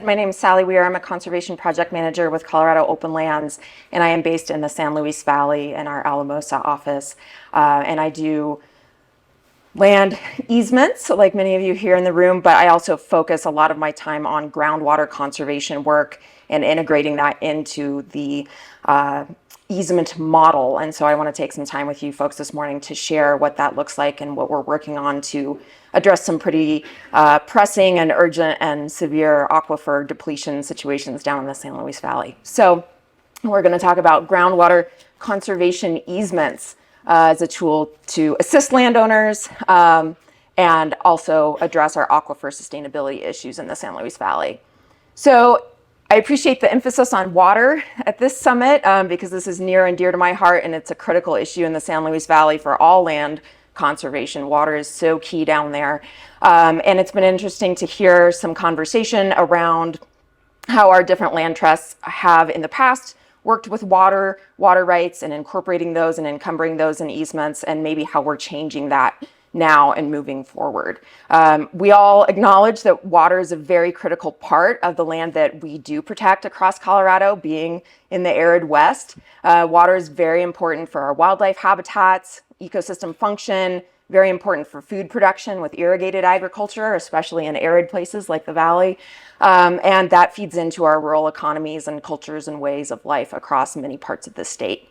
My name is Sally Wier. I'm a conservation project manager with Colorado Open Lands, and I am based in the San Luis Valley in our Alamosa office. And I do land easements, like many of you here in the room, but I also focus a lot of my time on groundwater conservation work and integrating that into the easement model. And so I want to take some time with you folks this morning to share what that looks like and what we're working on to address some pretty pressing and urgent and severe aquifer depletion situations down in the San Luis Valley. So we're going to talk about groundwater conservation easements as a tool to assist landowners and also address our aquifer sustainability issues in the San Luis Valley. So I appreciate the emphasis on water at this summit because this is near and dear to my heart, and it's a critical issue in the San Luis Valley for all land conservation. Water is so key down there. And it's been interesting to hear some conversation around how our different land trusts have in the past worked with water rights and incorporating those and encumbering those in easements, and maybe how we're changing that now and moving forward. We all acknowledge that water is a very critical part of the land that we do protect across Colorado, being in the arid West. Water is very important for our wildlife habitats, ecosystem function, very important for food production with irrigated agriculture, especially in arid places like the Valley. And that feeds into our rural economies and cultures and ways of life across many parts of the state.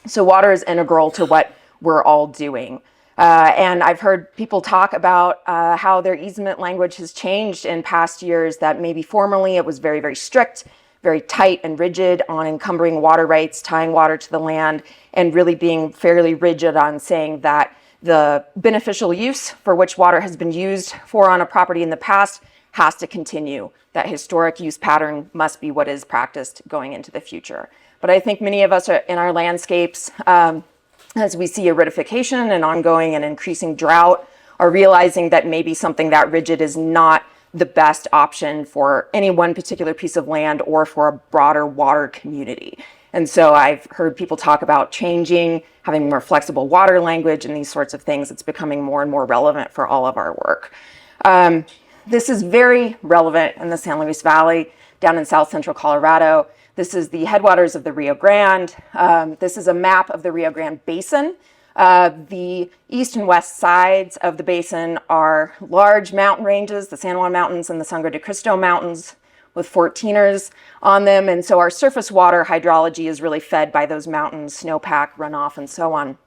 So water is integral to what we're all doing. And I've heard people talk about how their easement language has changed in past years, that maybe formerly it was very, very strict, very tight and rigid on encumbering water rights, tying water to the land, and really being fairly rigid on saying that the beneficial use for which water has been used for on a property in the past has to continue. That historic use pattern must be what is practiced going into the future. But I think many of us are in our landscapes, as we see aridification and ongoing and increasing drought, are realizing that maybe something that rigid is not the best option for any one particular piece of land or for a broader water community. And so I've heard people talk about changing, having more flexible water language and these sorts of things. It's becoming more and more relevant for all of our work. This is very relevant in the San Luis Valley, down in south central Colorado. This is the headwaters of the Rio Grande. This is a map of the Rio Grande Basin. The east and west sides of the basin are large mountain ranges, the San Juan Mountains and the Sangre de Cristo Mountains, with 14ers on them. And so our surface water hydrology is really fed by those mountains, snowpack, runoff, and so on.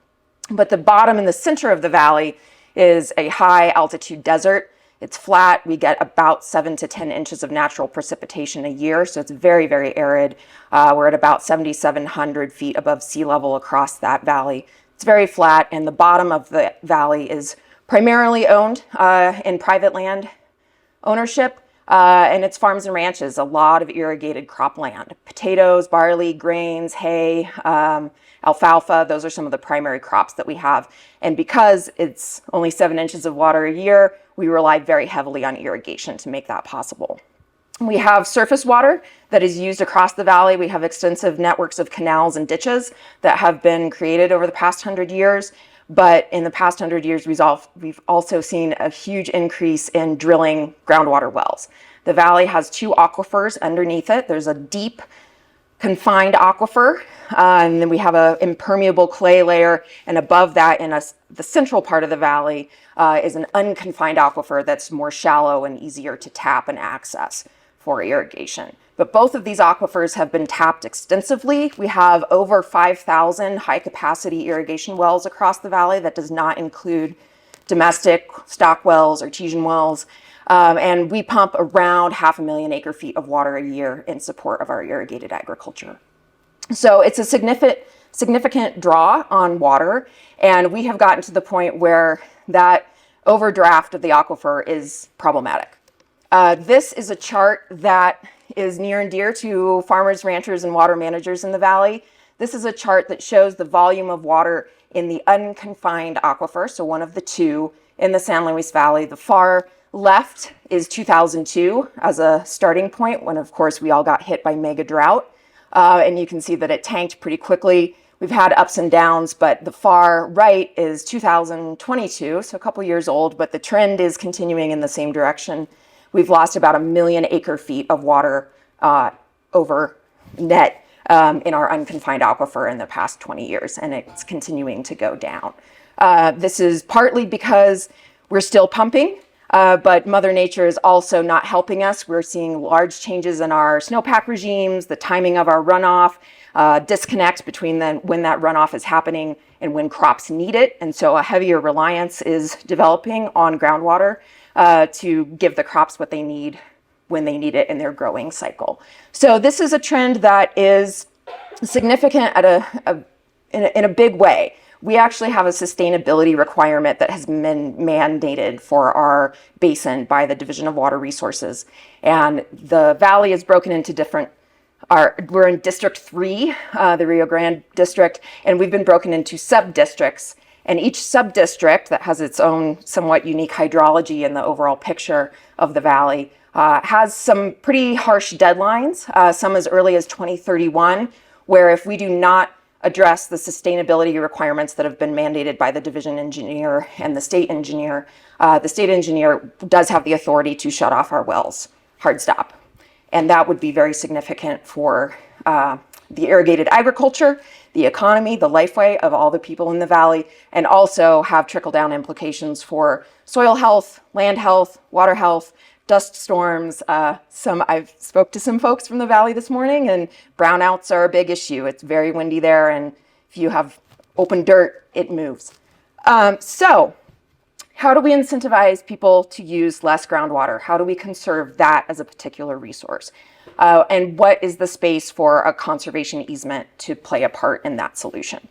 But the bottom and the center of the valley is a high altitude desert. It's flat. We get about 7 to 10 inches of natural precipitation a year, so it's very, very arid. We're at about 7,700 feet above sea level across that valley. It's very flat, and the bottom of the valley is primarily owned in private land ownership, and it's farms and ranches, a lot of irrigated cropland. Potatoes, barley, grains, hay, alfalfa, those are some of the primary crops that we have. And because it's only 7 inches of water a year, we rely very heavily on irrigation to make that possible. We have surface water that is used across the valley. We have extensive networks of canals and ditches that have been created over the past 100 years. But in the past 100 years, we've also seen a huge increase in drilling groundwater wells. The valley has 2 aquifers underneath it. There's a deep confined aquifer, and then we have an impermeable clay layer, and above that in the central part of the valley is an unconfined aquifer that's more shallow and easier to tap and access for irrigation. But both of these aquifers have been tapped extensively. We have over 5,000 high-capacity irrigation wells across the valley. That does not include domestic stock wells, artesian wells. And we pump around 500,000 acre-feet of water a year in support of our irrigated agriculture. So it's a significant draw on water, and we have gotten to the point where that overdraft of the aquifer is problematic. This is a chart that is near and dear to farmers, ranchers, and water managers in the valley. This is a chart that shows the volume of water in the unconfined aquifer, so one of the 2 in the San Luis Valley. The far left is 2002 as a starting point, when of course we all got hit by mega drought. And you can see that it tanked pretty quickly. We've had ups and downs, but the far right is 2022, so a couple years old, but the trend is continuing in the same direction. we've lost about 1 million acre feet of water over net in our unconfined aquifer in the past 20 years, and it's continuing to go down. This is partly because we're still pumping, but Mother Nature is also not helping us. We're seeing large changes in our snowpack regimes, the timing of our runoff, disconnect between when that runoff is happening and when crops need it. And so a heavier reliance is developing on groundwater to give the crops what they need when they need it in their growing cycle. So this is a trend that is significant in a big way. We actually have a sustainability requirement that has been mandated for our basin by the Division of Water Resources. And the valley is broken into we're in District 3, the Rio Grande District, and we've been broken into sub-districts. And each sub-district that has its own somewhat unique hydrology in the overall picture of the valley has some pretty harsh deadlines, some as early as 2031, where if we do not address the sustainability requirements that have been mandated by the division engineer and the state engineer does have the authority to shut off our wells, hard stop. And that would be very significant for the irrigated agriculture, the economy, the lifeway of all the people in the valley, and also have trickle-down implications for soil health, land health, water health, dust storms. I've spoke to some folks from the valley this morning, and brownouts are a big issue. It's very windy there, and if you have open dirt, it moves. So how do we incentivize people to use less groundwater? How do we conserve that as a particular resource? And what is the space for a conservation easement to play a part in that solution?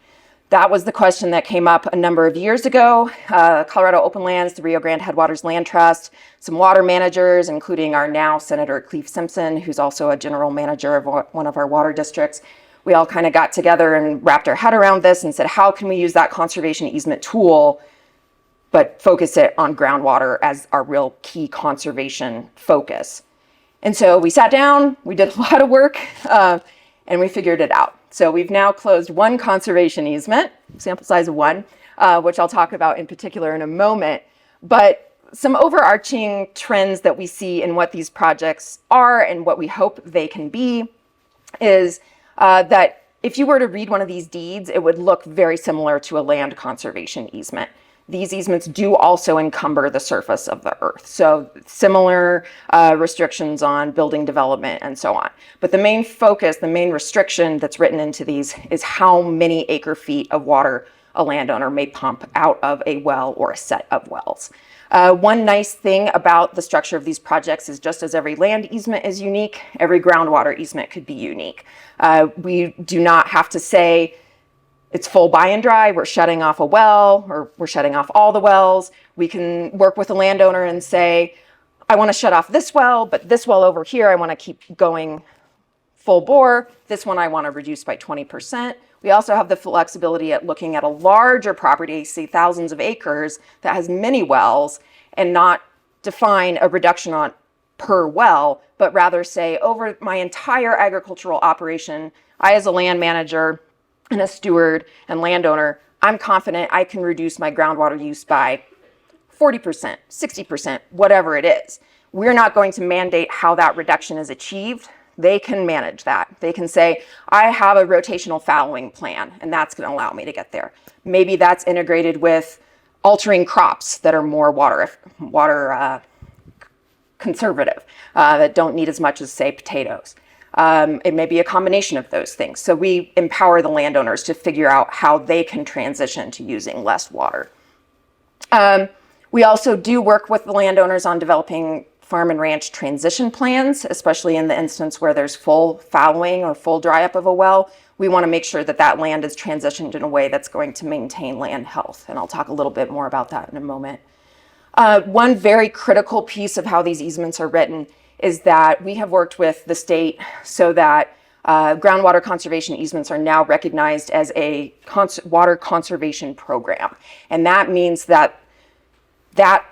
That was the question that came up a number of years ago. Colorado Open Lands, the Rio Grande Headwaters Land Trust, some water managers, including our now Senator Cleve Simpson, who's also a general manager of one of our water districts. We all kind of got together and wrapped our head around this and said, how can we use that conservation easement tool, but focus it on groundwater as our real key conservation focus? And so we sat down, we did a lot of work, and we figured it out. So we've now closed one conservation easement, sample size of 1, which I'll talk about in particular in a moment. But some overarching trends that we see in what these projects are and what we hope they can be is that if you were to read one of these deeds, it would look very similar to a land conservation easement. These easements do also encumber the surface of the earth. So similar restrictions on building development and so on. But the main focus, the main restriction that's written into these is how many acre feet of water a landowner may pump out of a well or a set of wells. One nice thing about the structure of these projects is just as every land easement is unique, every groundwater easement could be unique. We do not have to say, it's full buy and dry, we're shutting off a well, or we're shutting off all the wells. We can work with a landowner and say, I want to shut off this well, but this well over here, I want to keep going full bore. This one I want to reduce by 20%. We also have the flexibility at looking at a larger property, say thousands of acres, that has many wells, and not define a reduction on per well, but rather say over my entire agricultural operation, I as a land manager and a steward and landowner, I'm confident I can reduce my groundwater use by 40%, 60%, whatever it is. We're not going to mandate how that reduction is achieved. They can manage that. They can say, I have a rotational fallowing plan, and that's going to allow me to get there. Maybe that's integrated with altering crops that are more water conservative, that don't need as much as, say, potatoes. It may be a combination of those things. So we empower the landowners to figure out how they can transition to using less water. We also do work with the landowners on developing farm and ranch transition plans, especially in the instance where there's full fallowing or full dry up of a well. We want to make sure that that land is transitioned in a way that's going to maintain land health. And I'll talk a little bit more about that in a moment. One very critical piece of how these easements are written is that we have worked with the state so that groundwater conservation easements are now recognized as a water conservation program. And that means that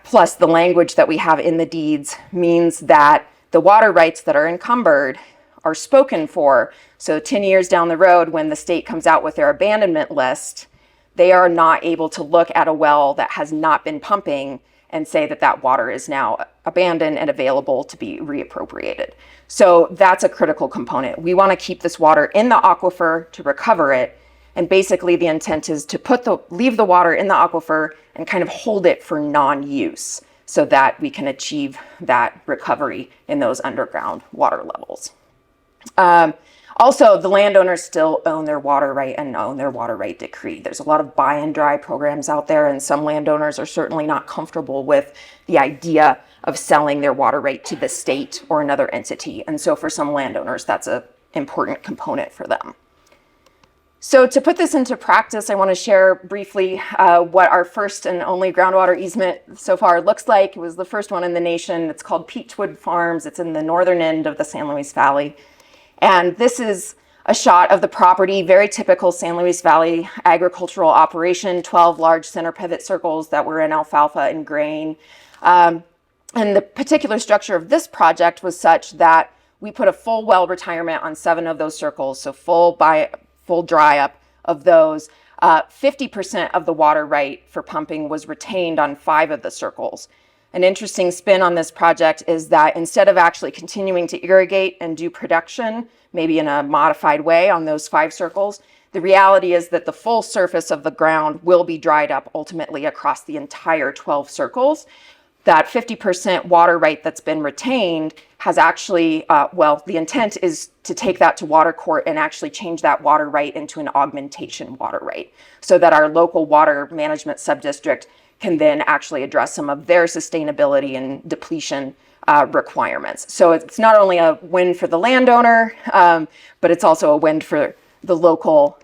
plus the language that we have in the deeds means that the water rights that are encumbered are spoken for. So 10 years down the road, when the state comes out with their abandonment list, they are not able to look at a well that has not been pumping and say that that water is now abandoned and available to be reappropriated. So that's a critical component. We want to keep this water in the aquifer to recover it. And basically the intent is to leave the water in the aquifer and kind of hold it for non-use so that we can achieve that recovery in those underground water levels. Also, the landowners still own their water right and own their water right decree. There's a lot of buy and dry programs out there, and some landowners are certainly not comfortable with the idea of selling their water right to the state or another entity. And so for some landowners, that's an important component for them. So to put this into practice, I want to share briefly what our first and only groundwater easement so far looks like. It was the first one in the nation. It's called Peachwood Farms. It's in the northern end of the San Luis Valley. And this is a shot of the property, very typical San Luis Valley agricultural operation, 12 large center pivot circles that were in alfalfa and grain. And the particular structure of this project was such that we put a full well retirement on 7 of those circles, so full dry up of those. 50% of the water right for pumping was retained on 5 of the circles. An interesting spin on this project is that instead of actually continuing to irrigate and do production, maybe in a modified way on those 5 circles, the reality is that the full surface of the ground will be dried up ultimately across the entire 12 circles. That 50% water right that's been retained has actually, the intent is to take that to water court and actually change that water right into an augmentation water right so that our local water management subdistrict can then actually address some of their sustainability and depletion requirements. So it's not only a win for the landowner, but it's also a win for the local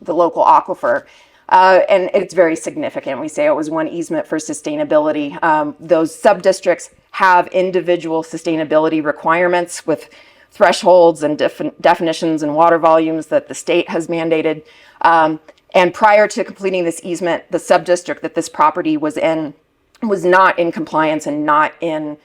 aquifer. And it's very significant. We say it was one easement for sustainability. Those sub-districts have individual sustainability requirements with thresholds and definitions and water volumes that the state has mandated. And prior to completing this easement, the sub-district that this property was in was not in compliance and not in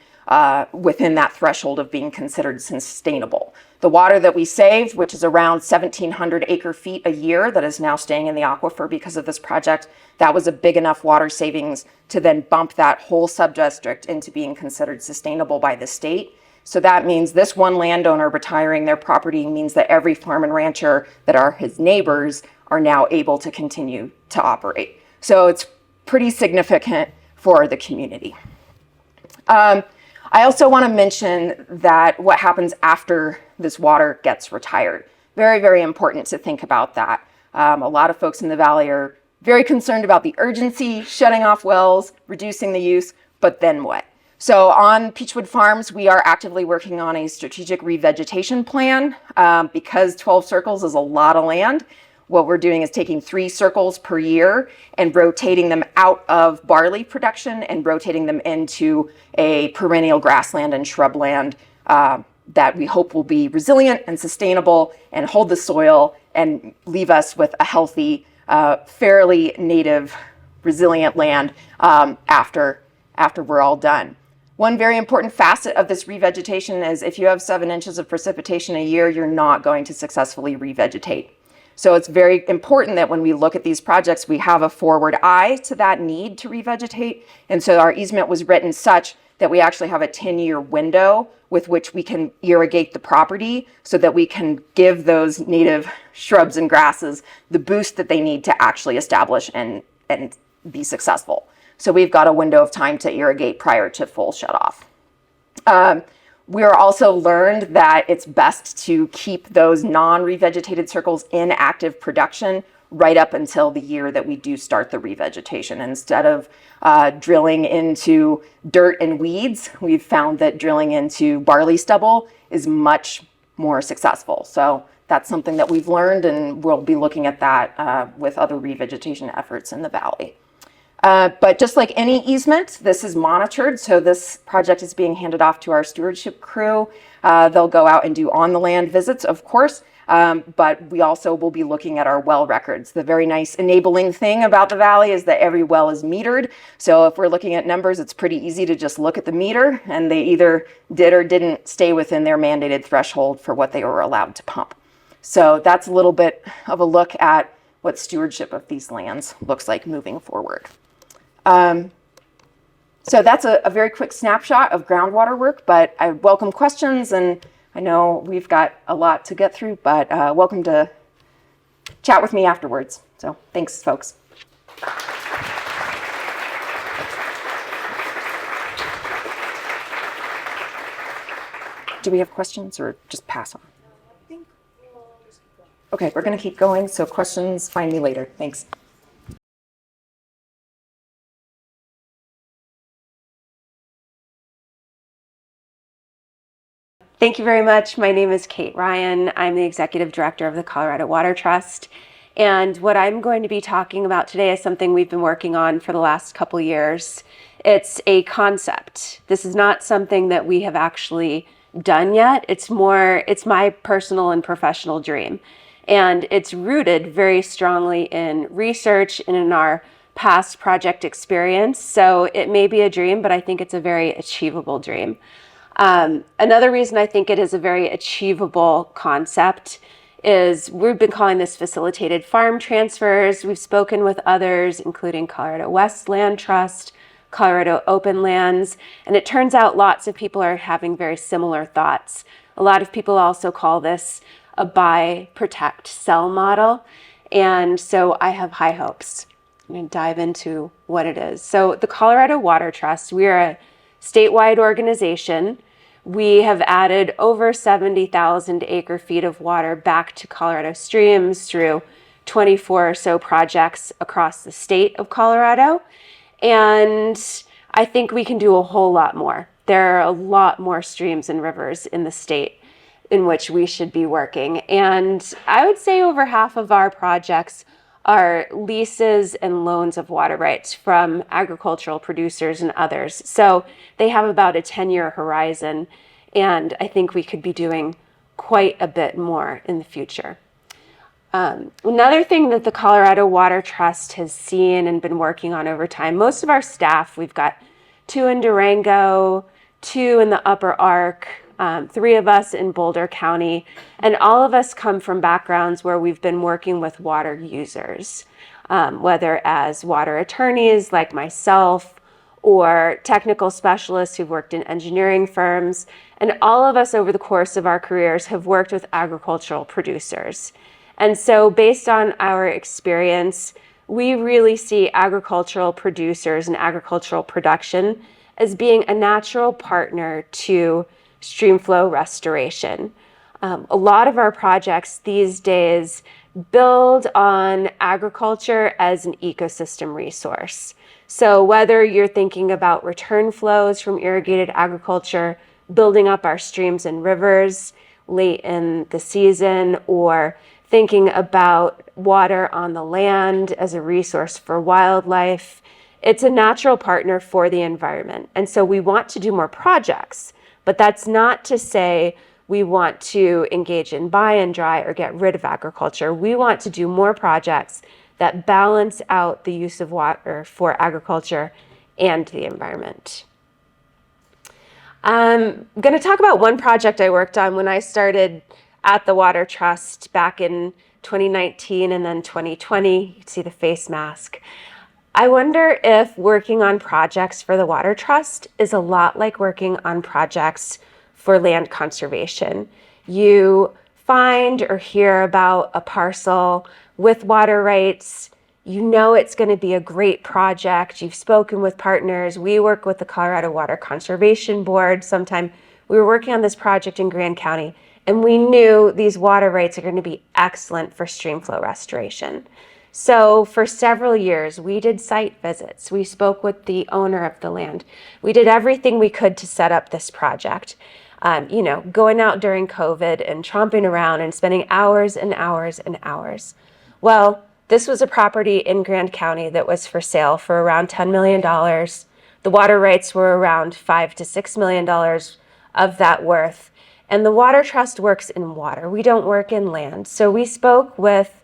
within that threshold of being considered sustainable. The water that we saved, which is around 1,700 acre feet a year that is now staying in the aquifer because of this project, that was a big enough water savings to then bump that whole sub-district into being considered sustainable by the state. So that means this one landowner retiring their property means that every farm and rancher that are his neighbors are now able to continue to operate. So it's pretty significant for the community. I also want to mention that what happens after this water gets retired. Very, very important to think about that. A lot of folks in the valley are very concerned about the urgency, shutting off wells, reducing the use, but then what? So on Peachwood Farms, we are actively working on a strategic revegetation plan because 12 circles is a lot of land. What we're doing is taking 3 circles per year and rotating them out of barley production and rotating them into a perennial grassland and shrubland that we hope will be resilient and sustainable and hold the soil and leave us with a healthy, fairly native, resilient land after we're all done. One very important facet of this revegetation is if you have 7 inches of precipitation a year, you're not going to successfully revegetate. So it's very important that when we look at these projects, we have a forward eye to that need to revegetate. And so our easement was written such that we actually have a 10-year window with which we can irrigate the property so that we can give those native shrubs and grasses the boost that they need to actually establish and be successful. So we've got a window of time to irrigate prior to full shutoff. We are also learned that it's best to keep those non-revegetated circles in active production right up until the year that we do start the revegetation. Instead of drilling into dirt and weeds, we've found that drilling into barley stubble is much more successful. So that's something that we've learned, and we'll be looking at that with other revegetation efforts in the valley. But just like any easement, this is monitored. So this project is being handed off to our stewardship crew. They'll go out and do on-the-land visits, of course, but we also will be looking at our well records. The very nice enabling thing about the valley is that every well is metered. So if we're looking at numbers, it's pretty easy to just look at the meter, and they either did or didn't stay within their mandated threshold for what they were allowed to pump. So that's a little bit of a look at what stewardship of these lands looks like moving forward. So that's a very quick snapshot of groundwater work, but I welcome questions, and I know we've got a lot to get through, but welcome to chat with me afterwards. So thanks, folks. Do we have questions or just pass on? Okay, we're going to keep going. So questions, find me later. Thanks. Thank you very much. My name is Kate Ryan. I'm the Executive Director of the Colorado Water Trust. And what I'm going to be talking about today is something we've been working on for the last couple years. It's a concept. This is not something that we have actually done yet. It's my personal and professional dream. And it's rooted very strongly in research and in our past project experience. So it may be a dream, but I think it's a very achievable dream. Another reason I think it is a very achievable concept is we've been calling this facilitated farm transfers. We've spoken with others, including Colorado West Land Trust, Colorado Open Lands, and it turns out lots of people are having very similar thoughts. A lot of people also call this a buy, protect, sell model, and so I have high hopes. I'm going to dive into what it is. So the Colorado Water Trust, we are a statewide organization. We have added over 70,000 acre feet of water back to Colorado streams through 24 or so projects across the state of Colorado. And I think we can do a whole lot more. There are a lot more streams and rivers in the state in which we should be working. And I would say over half of our projects are leases and loans of water rights from agricultural producers and others. So they have about a 10-year horizon, and I think we could be doing quite a bit more in the future. Another thing that the Colorado Water Trust has seen and been working on over time, most of our staff, we've got 2 in Durango, 2 in the Upper Ark, 3 of us in Boulder County, and all of us come from backgrounds where we've been working with water users, whether as water attorneys like myself or technical specialists who've worked in engineering firms. And all of us over the course of our careers have worked with agricultural producers. And so based on our experience, we really see agricultural producers and agricultural production as being a natural partner to streamflow restoration. A lot of our projects these days build on agriculture as an ecosystem resource. So whether you're thinking about return flows from irrigated agriculture, building up our streams and rivers late in the season, or thinking about water on the land as a resource for wildlife, it's a natural partner for the environment. And so we want to do more projects. But that's not to say we want to engage in buy and dry or get rid of agriculture. We want to do more projects that balance out the use of water for agriculture and the environment. I'm going to talk about one project I worked on when I started at the Water Trust back in 2019 and then 2020. You can see the face mask. I wonder if working on projects for the Water Trust is a lot like working on projects for land conservation. You find or hear about a parcel with water rights. You know it's going to be a great project. You've spoken with partners. We work with the Colorado Water Conservation Board. Sometime we were working on this project in Grand County, and we knew these water rights are going to be excellent for streamflow restoration. So for several years, we did site visits. We spoke with the owner of the land. We did everything we could to set up this project. Going out during COVID and tromping around and spending hours and hours and hours. Well, this was a property in Grand County that was for sale for around $10 million. The water rights were around $5 to $6 million of that worth. And the Water Trust works in water. We don't work in land. So we spoke with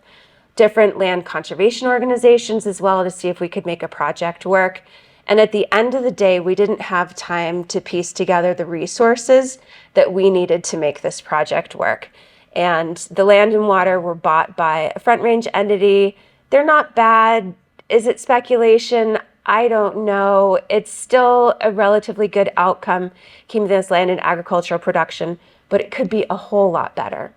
different land conservation organizations as well to see if we could make a project work. And at the end of the day, we didn't have time to piece together the resources that we needed to make this project work. And the land and water were bought by a Front Range entity. They're not bad. Is it speculation? I don't know. It's still a relatively good outcome keeping this land in agricultural production, but it could be a whole lot better.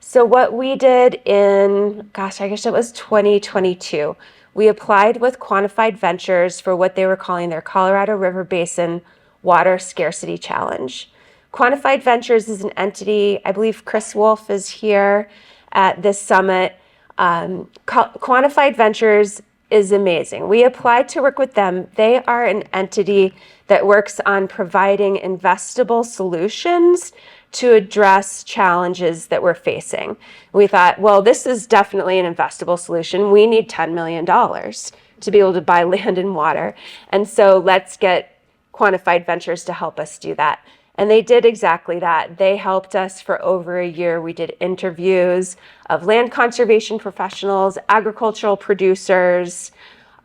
So what we did in, gosh, I guess it was 2022, we applied with Quantified Ventures for what they were calling their Colorado River Basin Water Scarcity Challenge. Quantified Ventures is an entity, I believe Chris Wolf is here at this summit. Quantified Ventures is amazing. We applied to work with them. They are an entity that works on providing investable solutions to address challenges that we're facing. We thought, well, this is definitely an investable solution. We need $10 million to be able to buy land and water. And so let's get Quantified Ventures to help us do that. And they did exactly that. They helped us for over a year. We did interviews of land conservation professionals, agricultural producers,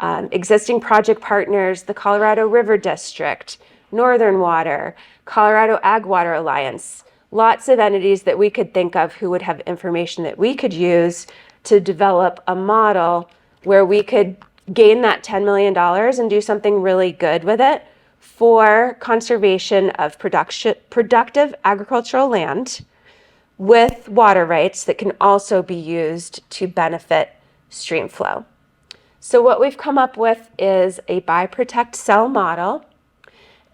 existing project partners, the Colorado River District, Northern Water, Colorado Ag Water Alliance, lots of entities that we could think of who would have information that we could use to develop a model where we could gain that $10 million and do something really good with it for conservation of productive agricultural land with water rights that can also be used to benefit stream flow. So what we've come up with is a buy, protect, sell model.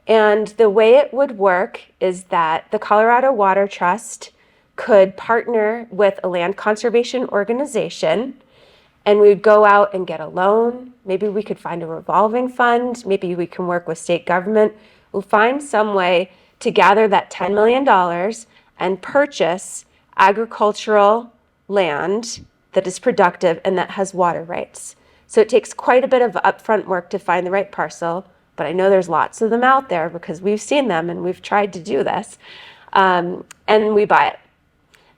And the way it would work is that the Colorado Water Trust could partner with a land conservation organization, and we would go out and get a loan. Maybe we could find a revolving fund. Maybe we can work with state government. We'll find some way to gather that $10 million and purchase agricultural land that is productive and that has water rights. So it takes quite a bit of upfront work to find the right parcel, but I know there's lots of them out there because we've seen them and we've tried to do this. And we buy it.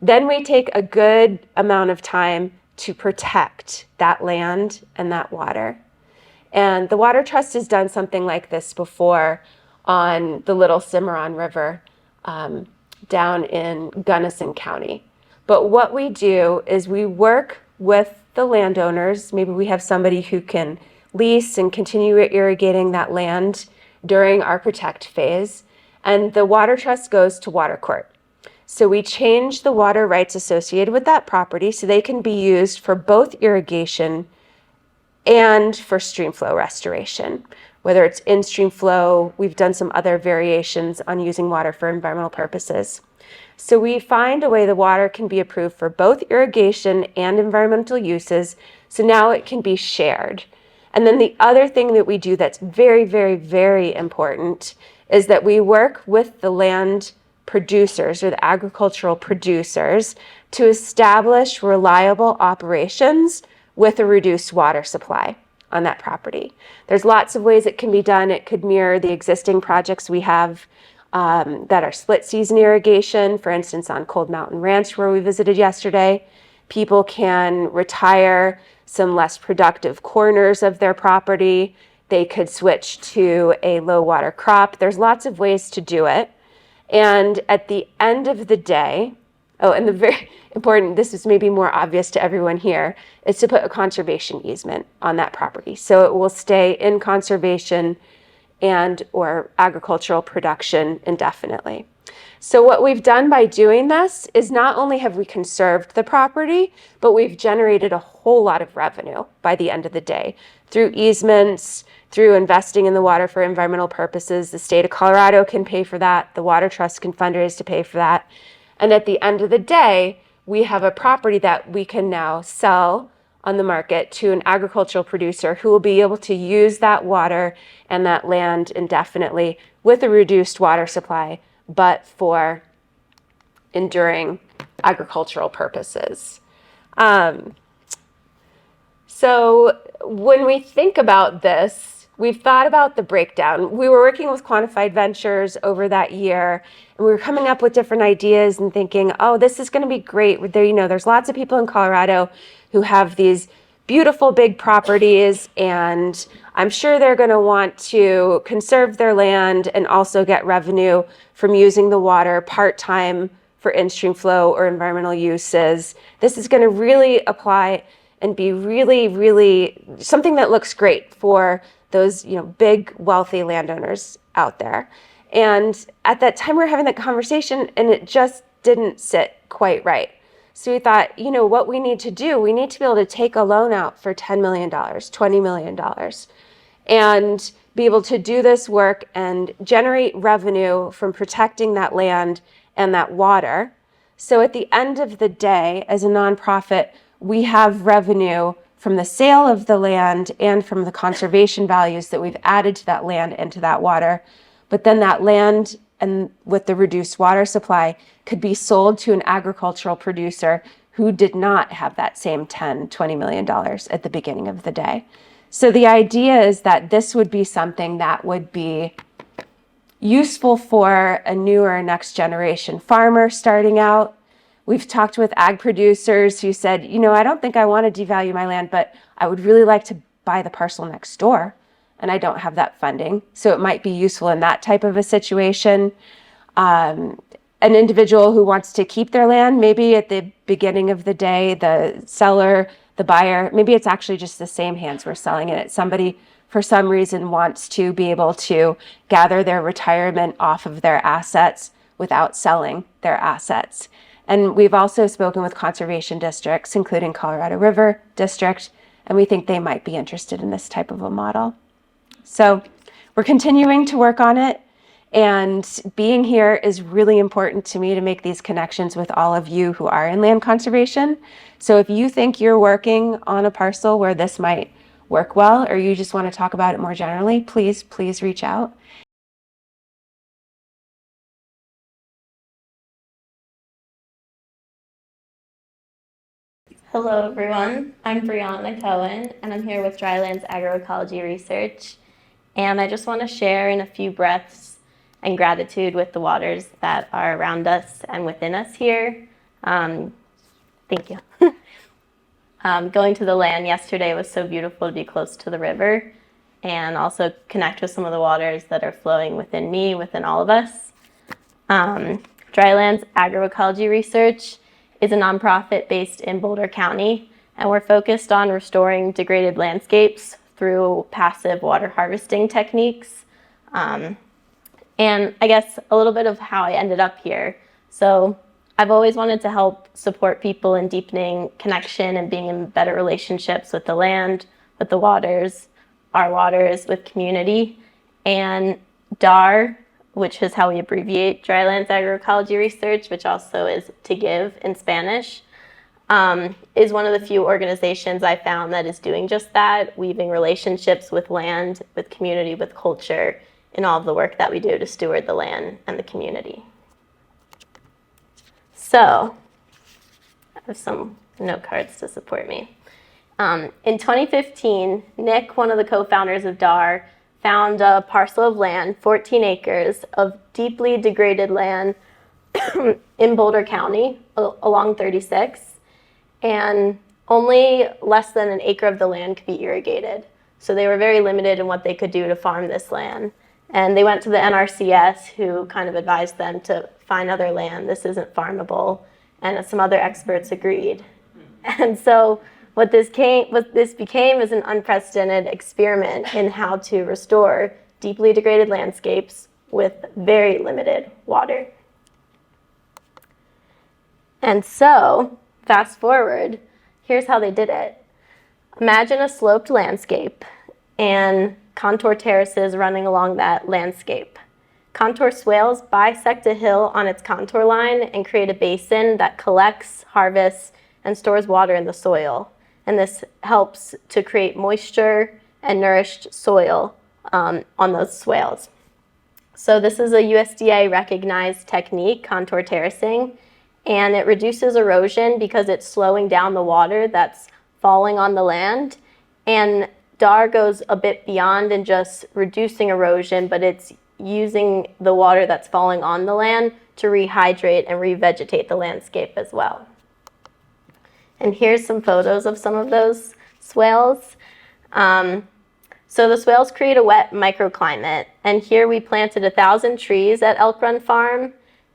Then we take a good amount of time to protect that land and that water. And the Water Trust has done something like this before on the Little Cimarron River down in Gunnison County. But what we do is we work with the landowners. Maybe we have somebody who can lease and continue irrigating that land during our protect phase. And the Water Trust goes to water court. So we change the water rights associated with that property so they can be used for both irrigation and for stream flow restoration. Whether it's in-stream flow, we've done some other variations on using water for environmental purposes. So we find a way the water can be approved for both irrigation and environmental uses, so now it can be shared. And then the other thing that we do that's very, very, very important is that we work with the land producers or the agricultural producers to establish reliable operations with a reduced water supply on that property. There's lots of ways it can be done. It could mirror the existing projects we have that are split season irrigation, for instance, on Cold Mountain Ranch, where we visited yesterday. People can retire some less productive corners of their property. They could switch to a low water crop. There's lots of ways to do it. And at the end of the day, and the very important, this is maybe more obvious to everyone here, is to put a conservation easement on that property. So it will stay in conservation and or agricultural production indefinitely. So what we've done by doing this is not only have we conserved the property, but we've generated a whole lot of revenue by the end of the day through easements, through investing in the water for environmental purposes. The state of Colorado can pay for that. The Water Trust can fundraise to pay for that. And at the end of the day, we have a property that we can now sell on the market to an agricultural producer who will be able to use that water and that land indefinitely with a reduced water supply, but for enduring agricultural purposes. So when we think about this, we've thought about the breakdown. We were working with Quantified Ventures over that year, and we were coming up with different ideas and thinking, oh, this is going to be great. There's lots of people in Colorado who have these beautiful big properties, and I'm sure they're going to want to conserve their land and also get revenue from using the water part-time for in-stream flow or environmental uses. This is going to really apply and be really, really something that looks great for those, big wealthy landowners out there. And at that time we were having that conversation and it just didn't sit quite right. So we thought, what we need to do, we need to be able to take a loan out for $10 million, $20 million, and be able to do this work and generate revenue from protecting that land and that water. So at the end of the day, as a nonprofit, we have revenue from the sale of the land and from the conservation values that we've added to that land and to that water. But then that land, and with the reduced water supply, could be sold to an agricultural producer who did not have that same $10, $20 million at the beginning of the day. So the idea is that this would be something that would be useful for a newer next generation farmer starting out. We've talked with ag producers who said, I don't think I want to devalue my land, but I would really like to buy the parcel next door, and I don't have that funding. So it might be useful in that type of a situation. An individual who wants to keep their land, maybe at the beginning of the day, the seller, the buyer, maybe it's actually just the same hands we're selling it. Somebody, for some reason, wants to be able to gather their retirement off of their assets without selling their assets. And we've also spoken with conservation districts, including Colorado River District, and we think they might be interested in this type of a model. So we're continuing to work on it, and being here is really important to me to make these connections with all of you who are in land conservation. So if you think you're working on a parcel where this might work well, or you just want to talk about it more generally, please reach out. Hello everyone, I'm Briana Cohen and I'm here with Drylands Agroecology Research, and I just want to share in a few breaths and gratitude with the waters that are around us and within us here. Thank you. Going to the land yesterday was so beautiful to be close to the river and also connect with some of the waters that are flowing within me, within all of us. Drylands Agroecology Research is a nonprofit based in Boulder County, and we're focused on restoring degraded landscapes through passive water harvesting techniques. And I guess a little bit of how I ended up here. So I've always wanted to help support people in deepening connection and being in better relationships with the land, with the waters, our waters, with community. And DAR, which is how we abbreviate Drylands Agroecology Research, which also is to give in Spanish, is one of the few organizations I found that is doing just that, weaving relationships with land, with community, with culture, in all of the work that we do to steward the land and the community. So, I have some note cards to support me. In 2015, Nick, one of the co-founders of DAR, found a parcel of land, 14 acres of deeply degraded land in Boulder County along 36, and only less than an acre of the land could be irrigated. So they were very limited in what they could do to farm this land. And they went to the NRCS, who kind of advised them to find other land. This isn't farmable. And some other experts agreed. And so what this became is an unprecedented experiment in how to restore deeply degraded landscapes with very limited water. And so, fast forward, here's how they did it. Imagine a sloped landscape and contour terraces running along that landscape. Contour swales bisect a hill on its contour line and create a basin that collects, harvests, and stores water in the soil. And this helps to create moisture and nourished soil on those swales. So this is a USDA recognized technique, contour terracing, and it reduces erosion because it's slowing down the water that's falling on the land. And DAR goes a bit beyond in just reducing erosion, but it's using the water that's falling on the land to rehydrate and revegetate the landscape as well. And here's some photos of some of those swales. So the swales create a wet microclimate. And here we planted 1,000 trees at Elk Run Farm.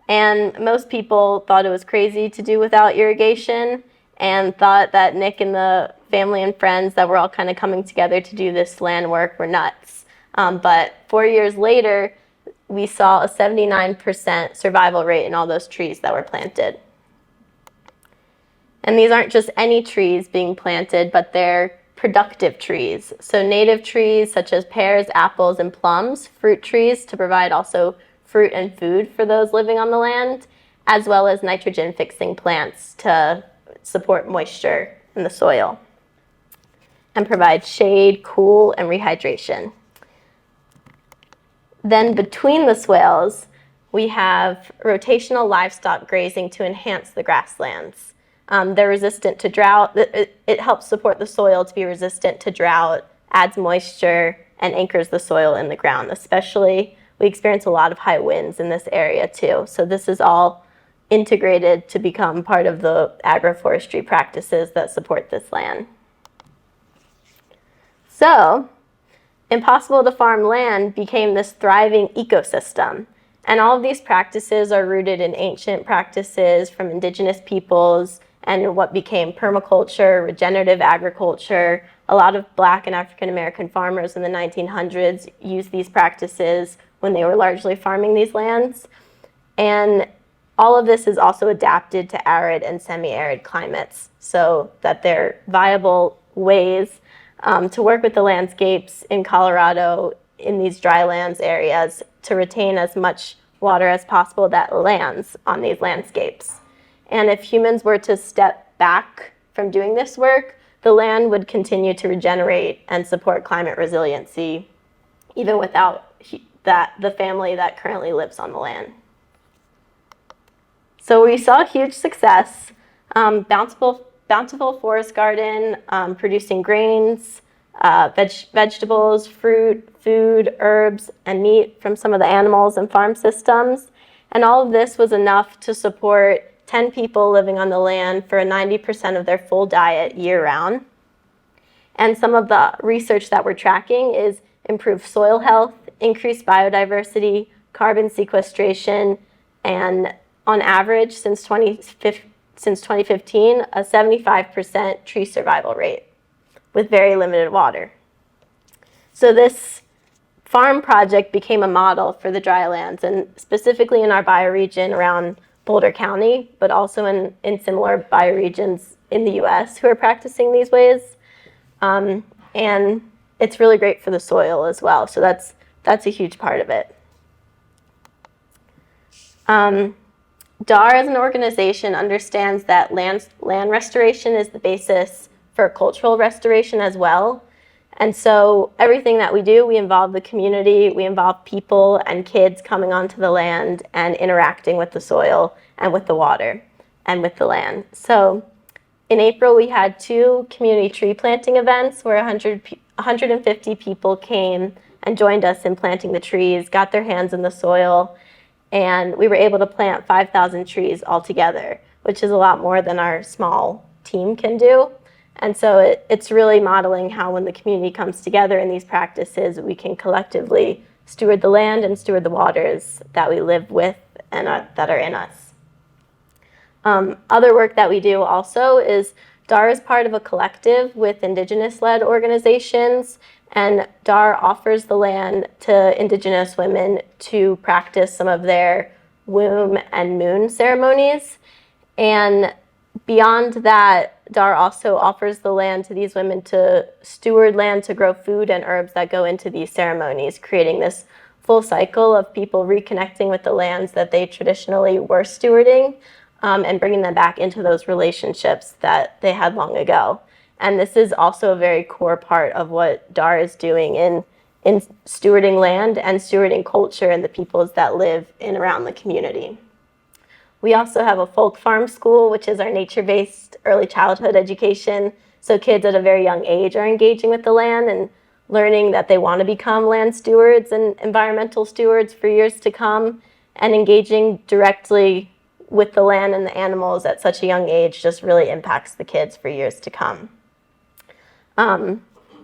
And most people thought it was crazy to do without irrigation and thought that Nick and the family and friends that were all kind of coming together to do this land work were nuts. But 4 years later, we saw a 79% survival rate in all those trees that were planted. And these aren't just any trees being planted, but they're productive trees. So native trees such as pears, apples, and plums, fruit trees to provide also fruit and food for those living on the land, as well as nitrogen-fixing plants to support moisture in the soil and provide shade, cool, and rehydration. Then between the swales, we have rotational livestock grazing to enhance the grasslands. They're resistant to drought. It helps support the soil to be resistant to drought, adds moisture, and anchors the soil in the ground. Especially, we experience a lot of high winds in this area too. So this is all integrated to become part of the agroforestry practices that support this land. So, impossible to farm land became this thriving ecosystem. And all of these practices are rooted in ancient practices from indigenous peoples and what became permaculture, regenerative agriculture. A lot of Black and African American farmers in the 1900s used these practices when they were largely farming these lands. And all of this is also adapted to arid and semi-arid climates so that they're viable ways to work with the landscapes in Colorado in these drylands areas to retain as much water as possible that lands on these landscapes. And if humans were to step back from doing this work, the land would continue to regenerate and support climate resiliency, even without the family that currently lives on the land. So we saw huge success, bountiful forest garden, producing grains, vegetables, fruit, food, herbs, and meat from some of the animals and farm systems. And all of this was enough to support 10 people living on the land for 90% of their full diet year-round. And some of the research that we're tracking is improved soil health, increased biodiversity, carbon sequestration, and on average, since 2015, a 75% tree survival rate with very limited water. So this farm project became a model for the drylands, and specifically in our bioregion around Boulder County, but also in similar bioregions in the US who are practicing these ways. And it's really great for the soil as well. So that's a huge part of it. DAR as an organization understands that land restoration is the basis for cultural restoration as well. And so everything that we do, we involve the community, we involve people and kids coming onto the land and interacting with the soil and with the water and with the land. So in April, we had 2 community tree planting events where 150 people came and joined us in planting the trees, got their hands in the soil, and we were able to plant 5,000 trees altogether, which is a lot more than our small team can do. And so it's really modeling how when the community comes together in these practices, we can collectively steward the land and steward the waters that we live with and that are in us. Other work that we do also is DAR is part of a collective with Indigenous-led organizations, and DAR offers the land to Indigenous women to practice some of their womb and moon ceremonies. And beyond that, DAR also offers the land to these women to steward land to grow food and herbs that go into these ceremonies, creating this full cycle of people reconnecting with the lands that they traditionally were stewarding, and bringing them back into those relationships that they had long ago. And this is also a very core part of what DAR is doing in stewarding land and stewarding culture and the peoples that live in around the community. We also have a folk farm school, which is our nature-based early childhood education. So kids at a very young age are engaging with the land and learning that they want to become land stewards and environmental stewards for years to come, and engaging directly with the land and the animals at such a young age just really impacts the kids for years to come.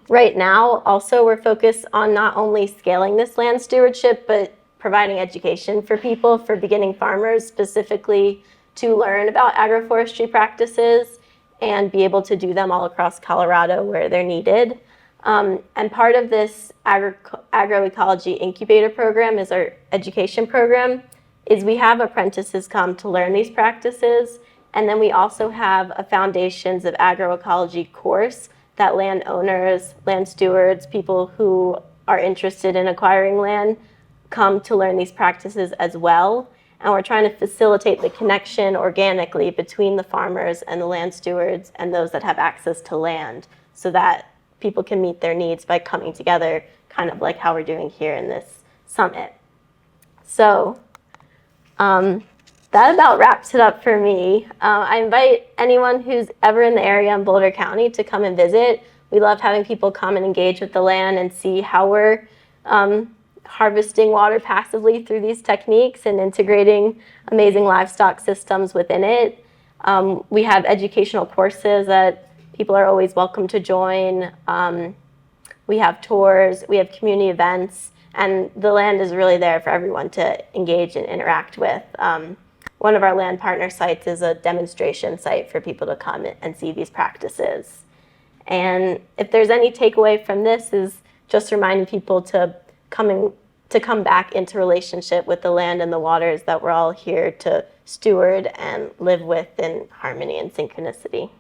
Right now, also, we're focused on not only scaling this land stewardship, but providing education for people, for beginning farmers specifically, to learn about agroforestry practices and be able to do them all across Colorado where they're needed. And part of this agroecology incubator program is our education program, is we have apprentices come to learn these practices. And then we also have a Foundations of Agroecology course that landowners, land stewards, people who are interested in acquiring land come to learn these practices as well. And we're trying to facilitate the connection organically between the farmers and the land stewards and those that have access to land, so that people can meet their needs by coming together, kind of like how we're doing here in this summit. So that about wraps it up for me. I invite anyone who's ever in the area in Boulder County to come and visit. We love having people come and engage with the land and see how we're harvesting water passively through these techniques and integrating amazing livestock systems within it. We have educational courses that people are always welcome to join. We have tours, we have community events, and the land is really there for everyone to engage and interact with. One of our land partner sites is a demonstration site for people to come and see these practices. And if there's any takeaway from this, is just reminding people to come back into relationship with the land and the waters that we're all here to steward and live with in harmony and synchronicity.